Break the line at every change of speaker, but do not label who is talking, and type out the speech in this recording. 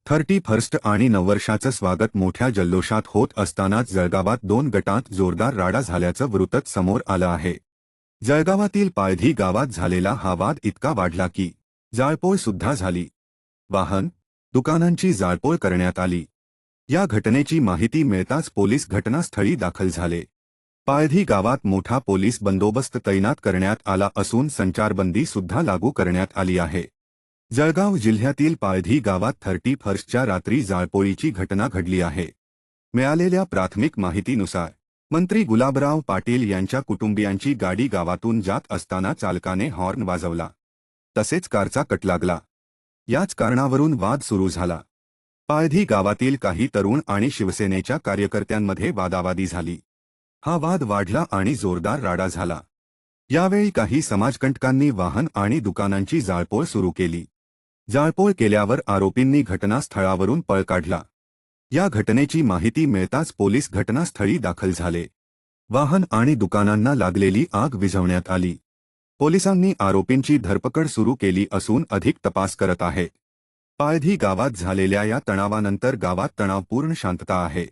31 आणि नववर्षाचं स्वागत मोठ्या जल्लोषात होत असतानाच जळगावात दोन गटांत जोरदार राडा झाल्याचं वृत्त समोर आलं आहे। जळगावातील पाळधी गावात झालेला हा वाद इतका वाढला की जाळपोळ सुद्धा झाली। वाहन, दुकानांची जाळपोळ करण्यात आली। या घटनेची माहिती मिळताच पोलीस घटनास्थळी दाखल झाले। पाळधी गावात मोठा पोलीस बंदोबस्त तैनात करण्यात आला असून संचारबंदी सुद्धा लागू करण्यात आली आहे। जळगाव जिल्ह्यातील पाळधी गावात 31च्या रात्री जाळपोळीची घटना घडली आहे। मिळालेल्या प्राथमिक माहितीनुसार मंत्री गुलाबराव पाटील यांच्या कुटुंबियांची गाडी गावातून जात असताना चालकाने हॉर्न वाजवला, तसेच कारचा कट लागला। याच कारणावरून वाद सुरू झाला। पाळधी गावातील काही तरुण आणि शिवसेनेच्या कार्यकर्त्यांमध्ये वादावादी झाली। हा वाद वाढला आणि जोरदार राडा झाला। यावेळी काही समाजकंटकांनी वाहन आणि दुकानांची जाळपोळ सुरू केली। जाळपोळ केल्यावर आरोपींनी घटनास्थळावरून पळ काढला। या घटनेची माहिती मिळताच पोलीस घटनास्थळी दाखल झाले। वाहन आणि दुकानांना लागलेली आग विझवण्यात आली। पोलिसांनी आरोपींची धरपकड सुरू केली असून अधिक तपास करत आहेत। पाळधी गावात झालेल्या या तणावानंतर गावात तणावपूर्ण शांतता आहे।